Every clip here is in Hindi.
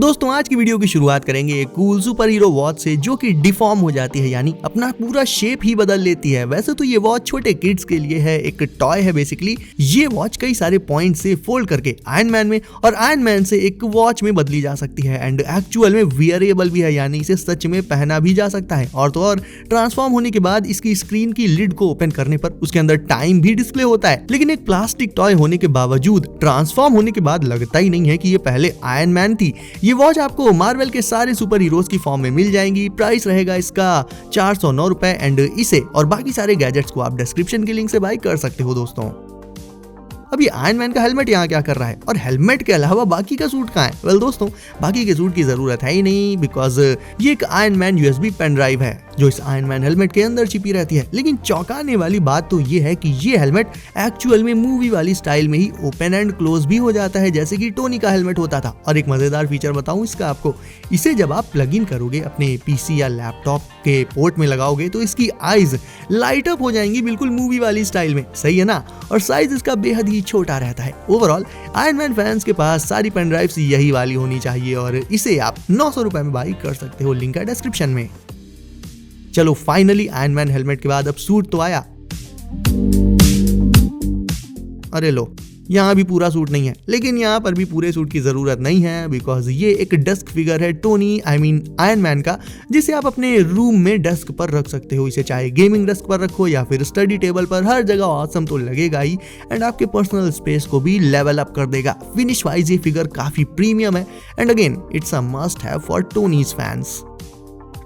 दोस्तों आज की वीडियो की शुरुआत करेंगे एक कूल सुपर हीरो वॉच से जो कि डिफॉर्म हो जाती है, यानी अपना पूरा शेप ही बदल लेती है। वैसे तो ये वॉच छोटे किड्स के लिए है, एक टॉय है बेसिकली। ये वॉच कई सारे पॉइंट से फोल्ड करके आयरन मैन में और आयरन मैन से एक वॉच में बदली जा सकती है एंड एक्चुअल में वियरेबल भी है, यानी इसे सच में पहना भी जा सकता है। और तो और ट्रांसफॉर्म होने के बाद इसकी स्क्रीन की लिड को ओपन करने पर उसके अंदर टाइम भी डिस्प्ले होता है। लेकिन एक प्लास्टिक टॉय होने के बावजूद ट्रांसफॉर्म होने के बाद लगता ही नहीं है कि ये पहले आयरन मैन थी। ये वॉच आपको मार्वल के सारे सुपर हीरोज की फॉर्म में मिल जाएंगी। प्राइस रहेगा इसका 409 रुपए एंड इसे और बाकी सारे गैजेट्स को आप डिस्क्रिप्शन के लिंक से बाय कर सकते हो। दोस्तों अभी आयरन मैन का हेलमेट यहाँ क्या कर रहा है और हेलमेट के अलावा बाकी का सूट कहाँ है? वेल दोस्तों बाकी के सूट की जरूरत है ही नहीं, बिकॉज ये एक Iron Man USB pen drive है जो इस आयरन मैन हेलमेट के अंदर छिपी रहती है। लेकिन चौंकाने वाली बात तो ये है कि ये हेलमेट एक्चुअल में मूवी वाली स्टाइल में ही ओपन एंड क्लोज भी हो जाता है, जैसे कि टोनी का हेलमेट होता था। और एक मजेदार फीचर बताऊं इसका आपको, इसे जब आप प्लग इन करोगे अपने पीसी या लैपटॉप के पोर्ट में लगाओगे तो इसकी आईज लाइट अप हो जाएंगी बिल्कुल मूवी वाली स्टाइल में। सही है ना? और साइज इसका बेहद ही छोटा रहता है। ओवरऑल आयरन मैन फैंस के पास सारी पेन ड्राइव्स यही वाली होनी चाहिए और इसे आप 900 रुपए में बाई कर सकते हो, लिंक है डिस्क्रिप्शन में। चलो फाइनली आयरन मैन हेलमेट के बाद अब सूट तो आया। अरे लो, यहाँ भी पूरा सूट नहीं है, लेकिन यहाँ पर भी पूरे सूट की जरूरत नहीं है, बिकॉज ये एक डेस्क फिगर है टोनी आयरन मैन का, जिसे आप अपने रूम में डेस्क पर रख सकते हो। इसे चाहे गेमिंग डेस्क पर रखो या फिर स्टडी टेबल पर, हर जगह ऑसम तो लगेगा ही एंड आपके पर्सनल स्पेस को भी लेवल अप कर देगा। फिनिश वाइज ये फिगर काफी प्रीमियम है and again it's a must have for Tony's fans.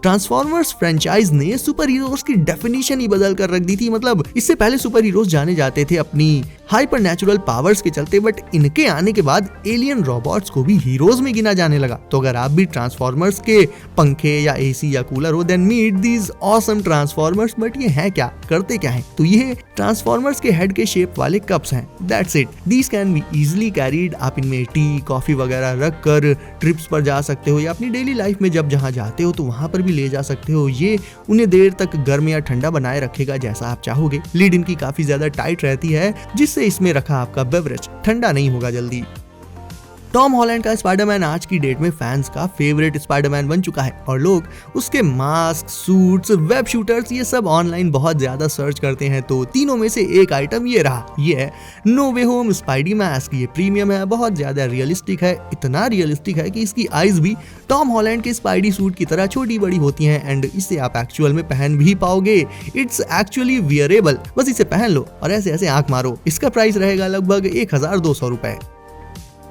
Transformers franchise ने सुपर हीरोज की डेफिनेशन ही बदल कर रख दी थी। मतलब इससे पहले सुपर हीरोज जाने जाते थे अपनी हाइपर नेचुरल पावर्स के चलते, बट इनके आने के बाद एलियन रोबोट्स को भी हीरोज में गिना जाने लगा। तो अगर आप भी ट्रांसफॉर्मर्स के पंखे या एसी या कूलर हो, then meet these awesome transformers. But ये है क्या, करते क्या है? तो ये ट्रांसफॉर्मर्स के हेड के शेप वाले कप्स हैं। That's it. These can be easily carried. आप इनमें टी कॉफी वगैरह रख कर ट्रिप्स पर जा सकते हो या अपनी डेली लाइफ में जब जहाँ जाते हो तो वहां पर भी ले जा सकते हो। ये उन्हें देर तक गर्म या ठंडा बनाए रखेगा जैसा आप चाहोगे। लीड इनकी काफी ज्यादा टाइट रहती है, जिससे इसमें रखा आपका बेवरेज ठंडा नहीं होगा जल्दी। टॉम हॉलैंड का स्पाइडरमैन आज की डेट में फैंस का फेवरेट स्पाइडरमैन बन चुका है और लोग उसके मास्क, सूट्स, वेब शूटर्स ये सब ऑनलाइन बहुत ज्यादा सर्च करते हैं। तो तीनों में से एक आइटम ये रहा, ये है नो वे होम स्पाइडी मास्क। ये प्रीमियम है, बहुत ज्यादा रियलिस्टिक है, इतना रियलिस्टिक है कि इसकी आईज भी टॉम हॉलैंड के स्पाइडी सूट की तरह छोटी बड़ी होती हैं एंड इसे आप एक्चुअल में पहन भी पाओगे। It's actually wearable. बस इसे पहन लो और ऐसे ऐसे आंख मारो। इसका प्राइस रहेगा लगभग 1200 रुपए।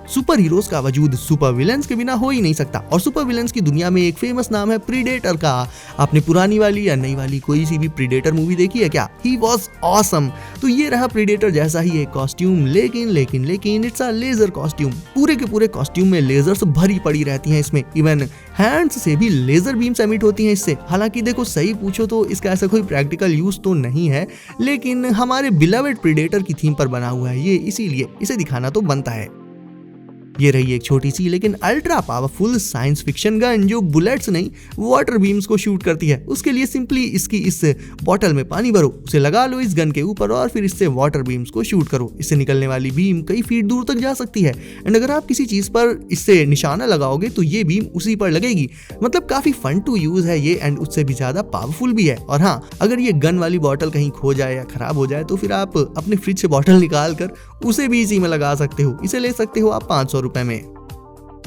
सुपर हीरोज का वजूद सुपर विलेंस के बिना हो ही नहीं सकता और सुपर विलेंस की दुनिया में एक फेमस नाम है प्रीडेटर का। आपने पुरानी वाली या नई वाली कोई सी भी प्रीडेटर मूवी देखी है क्या? He was awesome. तो ये रहा प्रीडेटर जैसा ही एक कॉस्ट्यूम, लेकिन इट्स अ लेजर कॉस्ट्यूम। पूरे के पूरे कॉस्ट्यूम में लेजर्स भरी पड़ी रहती हैं। इसमें इवन हैंड्स से भी लेजर बीम्स एमिट होती हैं इससे। हालांकि देखो सही पूछो तो इसका ऐसा कोई प्रैक्टिकल यूज तो नहीं है, लेकिन हमारे बिलवेड प्रीडेटर की थीम पर बना हुआ है ये, इसीलिए इसे दिखाना तो बनता है। ये रही एक छोटी सी लेकिन ultra powerful science fiction gun जो बुलेट्स नहीं वाटर बीम्स को शूट करती है। उसके लिए सिंपली इसकी इस बॉटल में पानी भरो, उसे लगा लो इस गन के ऊपर और फिर इससे वाटर बीम्स को शूट करो। इससे निकलने वाली बीम कई फीट दूर तक जा सकती है एंड अगर आप किसी चीज पर इससे निशाना लगाओगे तो ये बीम उसी पर लगेगी। मतलब काफी फन टू यूज है ये एंड उससे भी ज्यादा पावरफुल भी है। और हाँ, अगर ये गन वाली बॉटल कहीं खो जाए या खराब हो जाए तो फिर आप अपने फ्रिज से बॉटल निकाल कर उसे भी इसी में लगा सकते हो। इसे ले सकते हो आप 500 रुपए में।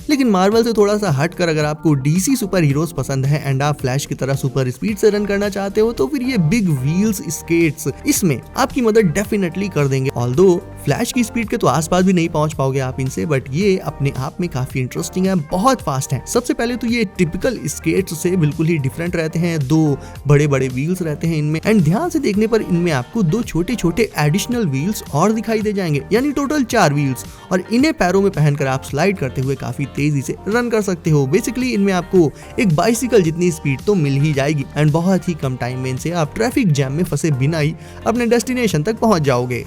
लेकिन मार्वल से थोड़ा सा हटकर अगर आपको डीसी सुपर हीरोज पसंद है एंड आप फ्लैश की तरह सुपर स्पीड से रन करना चाहते हो तो फिर ये बिग व्हील्स स्केट्स इसमें आपकी मदद डेफिनेटली कर देंगे। ऑल्दो फ्लैश की स्पीड के तो आसपास भी नहीं पहुंच पाओगे आप इनसे, बट ये अपने आप में काफी इंटरेस्टिंग है, बहुत फास्ट है। सबसे पहले तो ये टिपिकल स्केट्स से बिल्कुल ही डिफरेंट रहते हैं। 2 बड़े बड़े व्हील्स रहते हैं इनमें एंड ध्यान से देखने पर इनमें आपको 2 छोटे छोटे एडिशनल व्हील्स और दिखाई दे जाएंगे, यानी टोटल 4 व्हील्स। और इन्हें पैरों में पहनकर आप स्लाइड करते हुए काफी तेजी से रन कर सकते हो। बेसिकली इनमें आपको एक बाइसिकल जितनी स्पीड तो मिल ही जाएगी एंड बहुत ही कम टाइम में इनसे आप ट्रैफिक जैम में फंसे बिना ही अपने डेस्टिनेशन तक पहुंच जाओगे।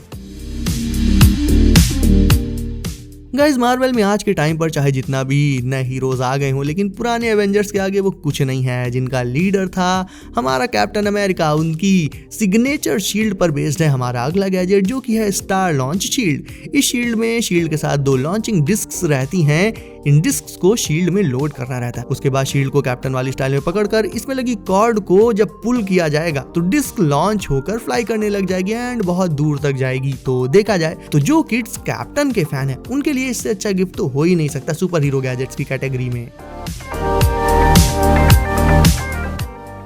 गाइस मार्वल में आज के टाइम पर चाहे जितना भी नए हीरोज आ गए हों, लेकिन पुराने एवेंजर्स के आगे वो कुछ नहीं है। जिनका लीडर था हमारा कैप्टन अमेरिका, उनकी सिग्नेचर शील्ड पर बेस्ड है हमारा अगला गैजेट जो कि है स्टार लॉन्च शील्ड। इस शील्ड में शील्ड के साथ 2 लॉन्चिंग डिस्क्स रहती हैं, इन डिस्क को शील्ड में लोड करना रहता है। उसके बाद शील्ड को कैप्टन वाली स्टाइल में पकड़कर इसमें लगी कॉर्ड को जब पुल किया जाएगा तो डिस्क लॉन्च होकर फ्लाई करने लग जाएगी एंड बहुत दूर तक जाएगी। तो देखा जाए तो जो किड्स कैप्टन के फैन है उनके लिए इससे अच्छा गिफ्ट तो हो ही नहीं सकता सुपर हीरो गैजेट्स की कैटेगरी में।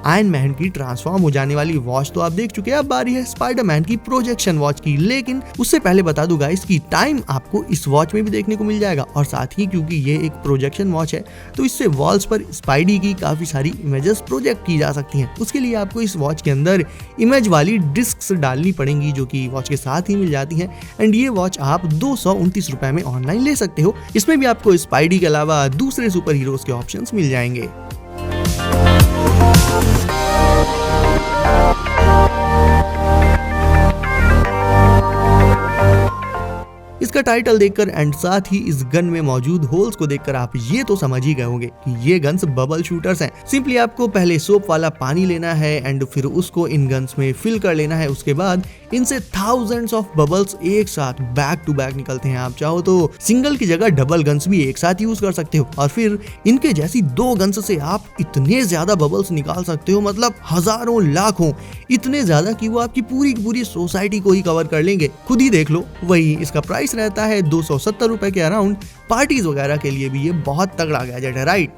आयरन मैन की ट्रांसफॉर्म हो जाने वाली वॉच तो आप देख चुके हैं, अब बारी है स्पाइडरमैन की प्रोजेक्शन वॉच की। लेकिन उससे पहले बता दूं गाइस कि टाइम आपको इस वॉच में भी देखने को मिल जाएगा और साथ ही क्योंकि ये एक प्रोजेक्शन वॉच है तो इससे वॉल्स पर स्पाइडी की काफी सारी इमेजेस प्रोजेक्ट की जा सकती हैं। उसके लिए आपको इस वॉच के अंदर इमेज वाली डिस्क डालनी पड़ेंगी जो कि वॉच के साथ ही मिल जाती हैं एंड ये वॉच आप 229 रुपए में ऑनलाइन ले सकते हो। इसमें भी आपको स्पाइडी के अलावा दूसरे सुपर हीरोज के ऑप्शंस मिल जाएंगे। इसका टाइटल देखकर एंड साथ ही इस गन में मौजूद होल्स को देखकर आप ये तो समझ ही गए होंगे कि ये गन्स बबल शूटर्स हैं। सिंपली आपको पहले सोप वाला पानी लेना है एंड फिर उसको इन गन्स में फिल कर लेना है। उसके बाद इनसे थाउजेंड्स ऑफ बबल्स एक साथ बैक टू बैक निकलते हैं। आप चाहो तो सिंगल की जगह डबल गन्स भी एक साथ यूज कर सकते हो और फिर इनके जैसी 2 गन्स से आप इतने ज्यादा बबल्स निकाल सकते हो, मतलब हजारों लाखों, इतने ज्यादा कि वो आपकी पूरी सोसाइटी को ही कवर कर लेंगे। खुद ही देख लो। वही इसका प्राइस रहता है 270 रुपए के अराउंड। पार्टीज वगैरह के लिए भी ये बहुत तगड़ा गैजेट है, राइट?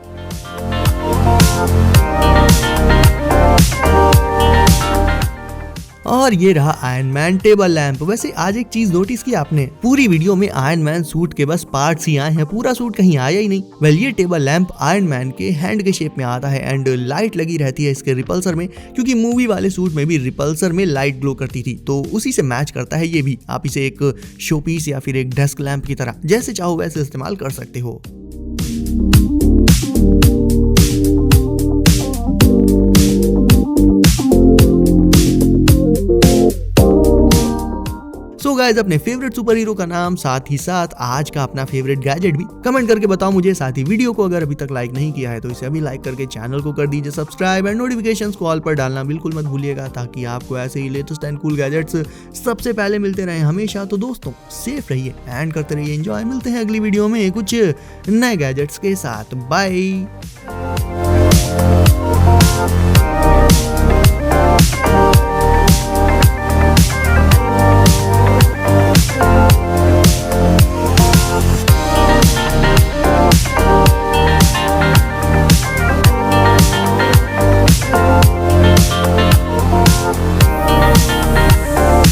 और ये रहा आयरन मैन टेबल लैंप। वैसे आज एक चीज नोटिस की आपने, पूरी वीडियो में आयरन मैन सूट के बस पार्ट्स ही आए हैं, पूरा सूट कहीं आया ही नहीं। वेल ये टेबल लैंप आयरन मैन के हैंड के शेप में आता है एंड लाइट लगी रहती है इसके रिपल्सर में, क्योंकि मूवी वाले सूट में भी रिपल्सर में लाइट ग्लो करती थी तो उसी से मैच करता है ये भी। आप इसे एक शो पीस या फिर एक डेस्क लैंप की तरह जैसे चाहो वैसे इस्तेमाल कर सकते हो। सो गाइस, अपने फेवरेट सुपर हीरो का नाम साथ ही साथ आज का अपना फेवरेट गैजेट भी कमेंट करके बताओ मुझे। साथ ही वीडियो को अगर अभी तक लाइक नहीं किया है तो इसे अभी लाइक करके चैनल को कर दीजिए सब्सक्राइब एंड नोटिफिकेशंस को ऑल पर डालना बिल्कुल मत भूलिएगा ताकि आपको ऐसे ही लेटेस्ट एंड कूल गैजेट्स सबसे पहले मिलते रहे हमेशा। तो दोस्तों सेफ रहिए एंड करते रहिए एंजॉय। मिलते हैं अगली वीडियो में कुछ नए गैजेट्स के साथ। बाय।